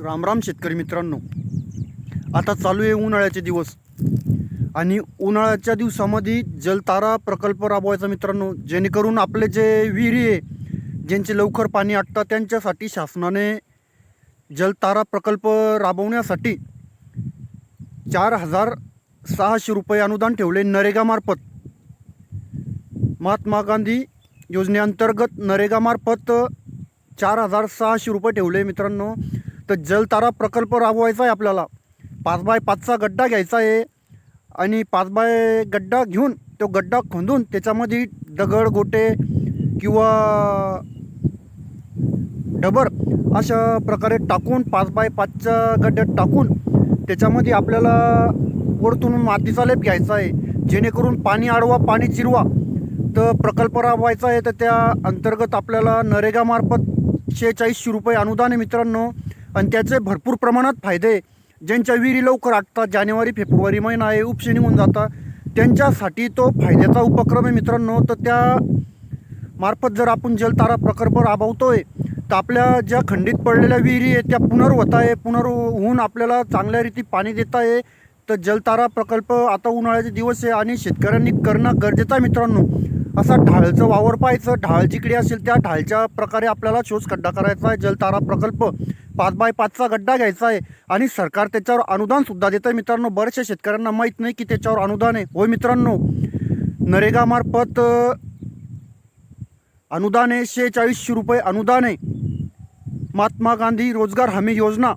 रामराम शेतकरी मित्रांनो, आता चालू आहे उन्हाळ्याचे दिवस आणि उन्हाळ्याच्या दिवसामध्ये जलतारा प्रकल्प राबवायचा मित्रांनो, जेणेकरून आपले जे विहिरी आहे ज्यांचे लवकर पाणी आटतं त्यांच्यासाठी शासनाने जलतारा प्रकल्प राबवण्यासाठी 4,600 रुपये अनुदान ठेवले नरेगामार्फत. महात्मा गांधी योजनेअंतर्गत नरेगामार्फत 4,600 रुपये ठेवले मित्रांनो. तर जलतारा प्रकल्प राबवायचा आहे आपल्याला. 5x5चा गड्डा घ्यायचा आहे आणि 5x गड्डा घेऊन तो गड्डा खोदून त्याच्यामध्ये दगड गोटे किंवा डबर अशा प्रकारे टाकून 5x5च्या गड्ड्यात टाकून त्याच्यामध्ये आपल्याला वरतून मातीचा लेप घ्यायचा आहे, जेणेकरून पाणी अडवा पाणी जिरवा. तर प्रकल्प राबवायचा आहे. तर त्या अंतर्गत आपल्याला नरेगामार्फत 4600 रुपये अनुदान आहे मित्रांनो. आणि त्याचे भरपूर प्रमाणात फायदे. ज्यांच्या विहिरी लवकर आटतात, जानेवारी फेब्रुवारी महिना आहे उपशी निघून जातात, त्यांच्यासाठी तो फायद्याचा उपक्रम आहे मित्रांनो. तर त्या मार्फत जर आपण जलतारा प्रकल्प राबवतोय तर आपल्या ज्या खंडित पडलेल्या विहिरी आहेत त्या पुनर्वत आहे, पुनर्होऊन आपल्याला चांगल्या रीती पाणी देत आहे. तर जलतारा प्रकल्प आता उन्हाळ्याचे दिवस आहे आणि शेतकऱ्यांनी करणं गरजेचं आहे मित्रांनो. असा ढाळचं वावर पाहायचं, ढाळ जिकडे असेल त्या ढाळच्या प्रकारे आपल्याला शोष खड्डा करायचा आहे. जलतारा प्रकल्प 5x5चा गड्डा घ्यायचा आहे आणि सरकार त्याच्यावर अनुदान सुद्धा देतं आहे मित्रांनो. बऱ्याचशा शेतकऱ्यांना माहीत नाही की त्याच्यावर अनुदान आहे. होय मित्रांनो, नरेगामार्फत अनुदान आहे, 4600 रुपये अनुदान आहे. महात्मा गांधी रोजगार हमी योजना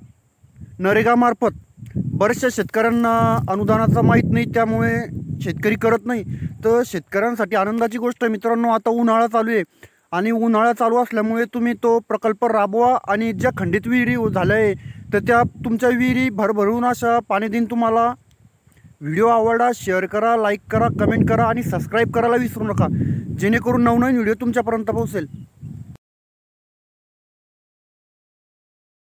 नरेगामार्फत. बऱ्याचशा शेतकऱ्यांना अनुदानाचा माहीत नाही, त्यामुळे शेतकरी करत नाही. तर शेतकऱ्यांसाठी आनंदाची गोष्ट आहे मित्रांनो. आता उन्हाळा चालू आहे आणि उन्हाळा चालू असल्यामुळे तुम्ही तो प्रकल्प राबवा आणि ज्या खंडित विहिरी झाल्या आहे तर त्या तुमच्या विहिरी भरभरून अशा पाणी देईन तुम्हाला. व्हिडिओ आवडला शेअर करा, लाईक करा, कमेंट करा आणि सबस्क्राईब करायला विसरू नका, जेणेकरून नवनवीन व्हिडिओ तुमच्यापर्यंत पोहोचेल.